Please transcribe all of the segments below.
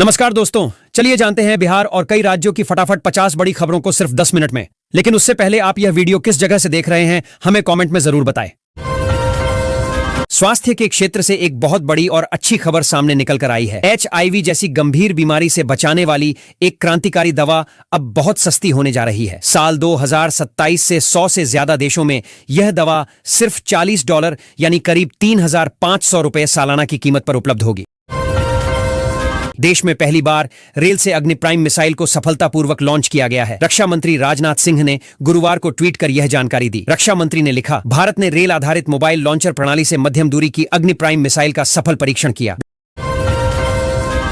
नमस्कार दोस्तों, चलिए जानते हैं बिहार और कई राज्यों की फटाफट 50 बड़ी खबरों को सिर्फ 10 मिनट में। लेकिन उससे पहले आप यह वीडियो किस जगह से देख रहे हैं हमें कमेंट में जरूर बताएं। स्वास्थ्य के क्षेत्र से एक बहुत बड़ी और अच्छी खबर सामने निकल कर आई है। HIV जैसी गंभीर बीमारी से बचाने वाली एक क्रांतिकारी दवा अब बहुत सस्ती होने जा रही है। साल 2027 से 100 से ज्यादा देशों में यह दवा सिर्फ $40 यानी करीब 3,500 रुपए सालाना की कीमत पर उपलब्ध होगी। देश में पहली बार रेल से अग्नि प्राइम मिसाइल को सफलतापूर्वक लॉन्च किया गया है। रक्षा मंत्री राजनाथ सिंह ने गुरुवार को ट्वीट कर यह जानकारी दी। रक्षा मंत्री ने लिखा, भारत ने रेल आधारित मोबाइल लॉन्चर प्रणाली से मध्यम दूरी की अग्नि प्राइम मिसाइल का सफल परीक्षण किया।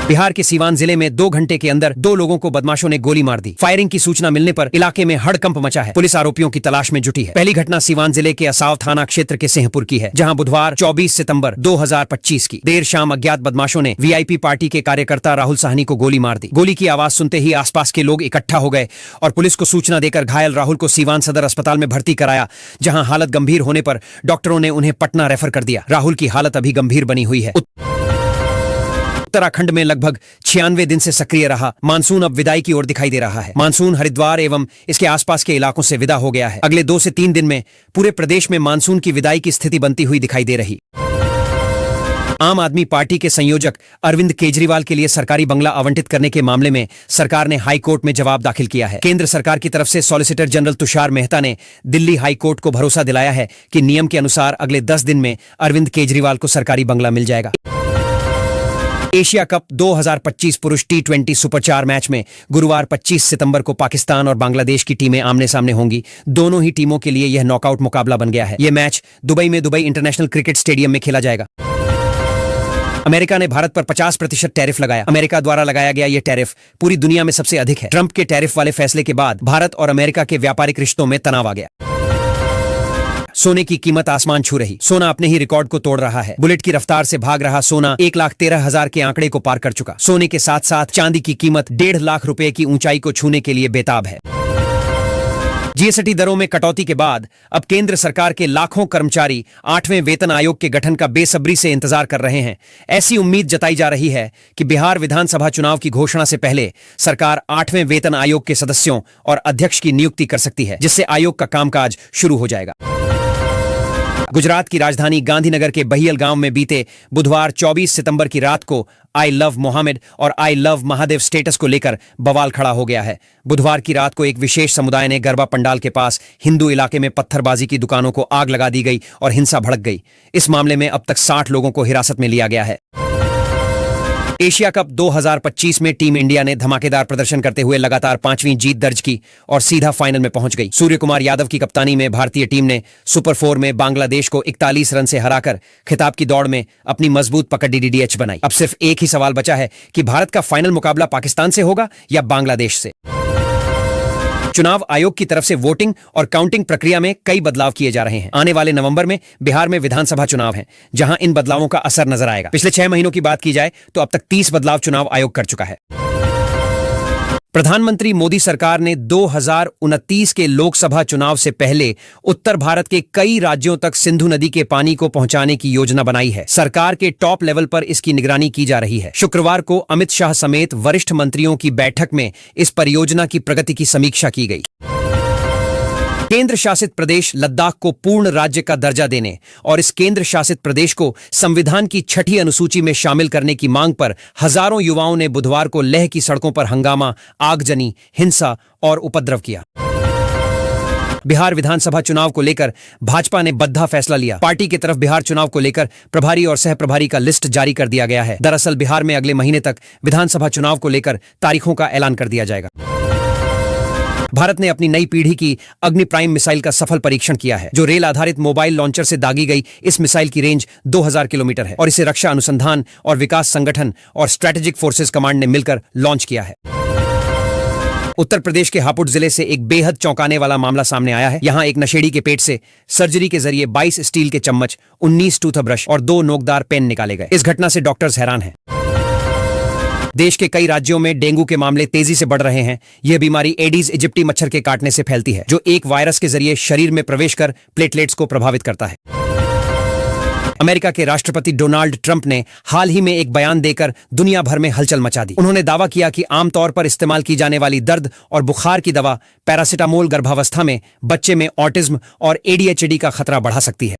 बिहार के सीवान जिले में 2 घंटे के अंदर 2 लोगों को बदमाशों ने गोली मार दी। फायरिंग की सूचना मिलने पर इलाके में हड़कंप मचा है। पुलिस आरोपियों की तलाश में जुटी है। पहली घटना सीवान जिले के असाव थाना क्षेत्र के सिंहपुर की है, जहां बुधवार 24 सितंबर 2025 की देर शाम अज्ञात बदमाशों ने VIP पार्टी के कार्यकर्ता राहुल साहनी को गोली मार दी। गोली की आवाज सुनते ही आसपास के लोग इकट्ठा हो गए और पुलिस को सूचना देकर घायल राहुल को सीवान सदर अस्पताल में भर्ती कराया, जहां हालत गंभीर होने पर डॉक्टरों ने उन्हें पटना रेफर कर दिया। राहुल की हालत अभी गंभीर बनी हुई है। उत्तराखंड में लगभग 96 दिन से सक्रिय रहा मानसून अब विदाई की ओर दिखाई दे रहा है। मानसून हरिद्वार एवं इसके आसपास के इलाकों से विदा हो गया है। अगले 2 से 3 दिन में पूरे प्रदेश में मानसून की विदाई की स्थिति बनती हुई दिखाई दे रही। आम आदमी पार्टी के संयोजक अरविंद केजरीवाल के लिए सरकारी बंगला आवंटित करने के मामले में सरकार ने हाई कोर्ट में जवाब दाखिल किया है। केंद्र सरकार की तरफ से सॉलिसिटर जनरल तुषार मेहता ने दिल्ली हाई कोर्ट को भरोसा दिलाया है कि नियम के अनुसार अगले 10 दिन में अरविंद केजरीवाल को सरकारी बंगला मिल जाएगा। एशिया कप 2025 पुरुष T20 सुपर 4 मैच में गुरुवार 25 सितंबर को पाकिस्तान और बांग्लादेश की टीमें आमने सामने होंगी। दोनों ही टीमों के लिए यह नॉकआउट मुकाबला बन गया है। यह मैच दुबई में दुबई इंटरनेशनल क्रिकेट स्टेडियम में खेला जाएगा। अमेरिका ने भारत पर 50% टैरिफ लगाया। अमेरिका द्वारा लगाया गया यह टैरिफ पूरी दुनिया में सबसे अधिक है। ट्रंप के टैरिफ वाले फैसले के बाद भारत और अमेरिका के व्यापारिक रिश्तों में तनाव आ गया। सोने की कीमत आसमान छू रही। सोना अपने ही रिकॉर्ड को तोड़ रहा है। बुलेट की रफ्तार से भाग रहा सोना 1,13,000 के आंकड़े को पार कर चुका। सोने के साथ साथ चांदी की कीमत 1.5 लाख रुपए की ऊंचाई को छूने के लिए बेताब है। GST दरों में कटौती के बाद अब केंद्र सरकार के लाखों कर्मचारी 8वें वेतन आयोग के गठन का बेसब्री से इंतजार कर रहे हैं। ऐसी उम्मीद जताई जा रही है कि बिहार विधानसभा चुनाव की घोषणा से पहले सरकार 8वें वेतन आयोग के सदस्यों और अध्यक्ष की नियुक्ति कर सकती है, जिससे आयोग का कामकाज शुरू हो जाएगा। गुजरात की राजधानी गांधीनगर के बहियल गांव में बीते बुधवार 24 सितंबर की रात को आई लव मोहम्मद और आई लव महादेव स्टेटस को लेकर बवाल खड़ा हो गया है। बुधवार की रात को एक विशेष समुदाय ने गरबा पंडाल के पास हिंदू इलाके में पत्थरबाजी की दुकानों को आग लगा दी गई और हिंसा भड़क गई। इस मामले में अब तक 60 लोगों को हिरासत में लिया गया है। एशिया कप 2025 में टीम इंडिया ने धमाकेदार प्रदर्शन करते हुए लगातार 5वीं जीत दर्ज की और सीधा फाइनल में पहुंच गई। सूर्य कुमार यादव की कप्तानी में भारतीय टीम ने सुपर 4 में बांग्लादेश को 41 रन से हराकर खिताब की दौड़ में अपनी मजबूत पकड़ DDH बनाई। अब सिर्फ एक ही सवाल बचा है कि भारत का फाइनल मुकाबला पाकिस्तान से होगा या बांग्लादेश से। चुनाव आयोग की तरफ से वोटिंग और काउंटिंग प्रक्रिया में कई बदलाव किए जा रहे हैं। आने वाले नवंबर में बिहार में विधानसभा चुनाव हैं, जहां इन बदलावों का असर नजर आएगा। पिछले 6 महीनों की बात की जाए तो अब तक 30 बदलाव चुनाव आयोग कर चुका है। प्रधानमंत्री मोदी सरकार ने 2029 के लोकसभा चुनाव से पहले उत्तर भारत के कई राज्यों तक सिंधु नदी के पानी को पहुंचाने की योजना बनाई है। सरकार के टॉप लेवल पर इसकी निगरानी की जा रही है। शुक्रवार को अमित शाह समेत वरिष्ठ मंत्रियों की बैठक में इस परियोजना की प्रगति की समीक्षा की गई। केंद्र शासित प्रदेश लद्दाख को पूर्ण राज्य का दर्जा देने और इस केंद्र शासित प्रदेश को संविधान की 6ठी अनुसूची में शामिल करने की मांग पर हजारों युवाओं ने बुधवार को लेह की सड़कों पर हंगामा, आगजनी, हिंसा और उपद्रव किया। बिहार विधानसभा चुनाव को लेकर भाजपा ने बद्धा फैसला लिया। पार्टी की तरफ बिहार चुनाव को लेकर प्रभारी और सह प्रभारी का लिस्ट जारी कर दिया गया है। दरअसल बिहार में अगले महीने तक विधानसभा चुनाव को लेकर तारीखों का ऐलान कर दिया जाएगा। भारत ने अपनी नई पीढ़ी की अग्नि प्राइम मिसाइल का सफल परीक्षण किया है, जो रेल आधारित मोबाइल लॉन्चर से दागी गई इस मिसाइल की रेंज 2000 किलोमीटर है और इसे रक्षा अनुसंधान और विकास संगठन और स्ट्रेटेजिक फोर्सेस कमांड ने मिलकर लॉन्च किया है। उत्तर प्रदेश के हापुड़ जिले से एक बेहद चौंकाने वाला मामला सामने आया है। यहां एक नशेड़ी के पेट से सर्जरी के जरिए 22 स्टील के चम्मच, 19 टूथब्रश और 2 नोकदार पेन निकाले गए। इस घटना से डॉक्टर्स हैरान हैं। देश के कई राज्यों में डेंगू के मामले तेजी से बढ़ रहे हैं। यह बीमारी एडीज इजिप्टी मच्छर के काटने से फैलती है, जो एक वायरस के जरिए शरीर में प्रवेश कर प्लेटलेट्स को प्रभावित करता है। अमेरिका के राष्ट्रपति डोनाल्ड ट्रंप ने हाल ही में एक बयान देकर दुनिया भर में हलचल मचा दी। उन्होंने दावा किया कि आमतौर पर इस्तेमाल की जाने वाली दर्द और बुखार की दवा पैरासिटामोल गर्भावस्था में बच्चे में ऑटिज्म और एडीएचडी का खतरा बढ़ा सकती है।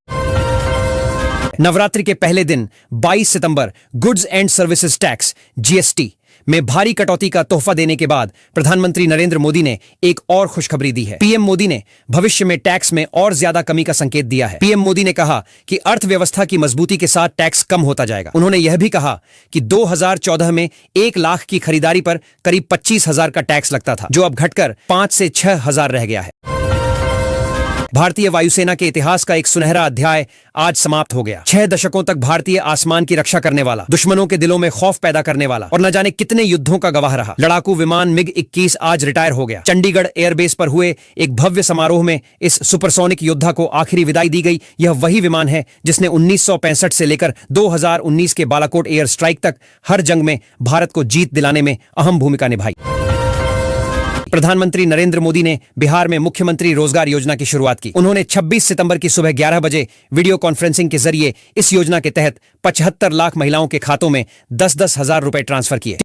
नवरात्रि के पहले दिन 22 सितंबर goods and services tax GST में भारी कटौती का तोहफा देने के बाद प्रधानमंत्री नरेंद्र मोदी ने एक और खुशखबरी दी है। पीएम मोदी ने भविष्य में टैक्स में और ज्यादा कमी का संकेत दिया है। पीएम मोदी ने कहा कि अर्थव्यवस्था की मजबूती के साथ टैक्स कम होता जाएगा। उन्होंने यह भी कहा कि 2014 में 1 लाख की खरीदारी पर करीब 25,000 का टैक्स लगता था, जो अब घटकर 5 से 6,000 रह गया है। भारतीय वायुसेना के इतिहास का एक सुनहरा अध्याय आज समाप्त हो गया। 6 दशकों तक भारतीय आसमान की रक्षा करने वाला, दुश्मनों के दिलों में खौफ पैदा करने वाला और न जाने कितने युद्धों का गवाह रहा लड़ाकू विमान MiG-21 आज रिटायर हो गया। चंडीगढ़ एयरबेस पर हुए एक भव्य समारोह में इस सुपरसोनिक योद्धा को आखिरी विदाई दी गई। यह वही विमान है जिसने 1965 से लेकर 2019 के बालाकोट एयर स्ट्राइक तक हर जंग में भारत को जीत दिलाने में अहम भूमिका निभाई। प्रधानमंत्री नरेंद्र मोदी ने बिहार में मुख्यमंत्री रोजगार योजना की शुरुआत की। उन्होंने 26 सितंबर की सुबह 11 बजे वीडियो कॉन्फ्रेंसिंग के जरिए इस योजना के तहत 75 लाख महिलाओं के खातों में 10-10 हजार रुपए ट्रांसफर किए।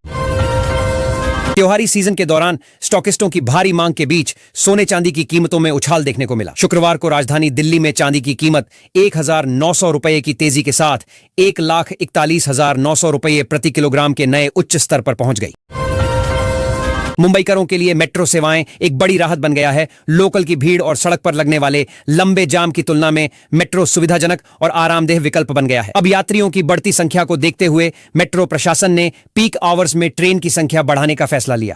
त्योहारी सीजन के दौरान स्टॉकिस्टों की भारी मांग के बीच सोने चांदी की कीमतों में उछाल देखने को मिला। शुक्रवार को राजधानी दिल्ली में चांदी की कीमत 1,900 रुपए की तेजी के साथ 1,41,900 रुपए प्रति किलोग्राम के नए उच्च स्तर पर पहुंच गई। मुंबईकरों के लिए मेट्रो सेवाएं एक बड़ी राहत बन गया है। लोकल की भीड़ और सड़क पर लगने वाले लंबे जाम की तुलना में मेट्रो सुविधाजनक और आरामदेह विकल्प बन गया है। अब यात्रियों की बढ़ती संख्या को देखते हुए मेट्रो प्रशासन ने पीक आवर्स में ट्रेन की संख्या बढ़ाने का फैसला लिया।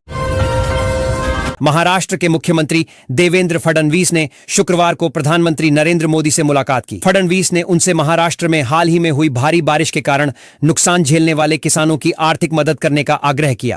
महाराष्ट्र के मुख्यमंत्री देवेंद्र फडणवीस ने शुक्रवार को प्रधानमंत्री नरेंद्र मोदी से मुलाकात की। फडणवीस ने उनसे महाराष्ट्र में हाल ही में हुई भारी बारिश के कारण नुकसान झेलने वाले किसानों की आर्थिक मदद करने का आग्रह किया।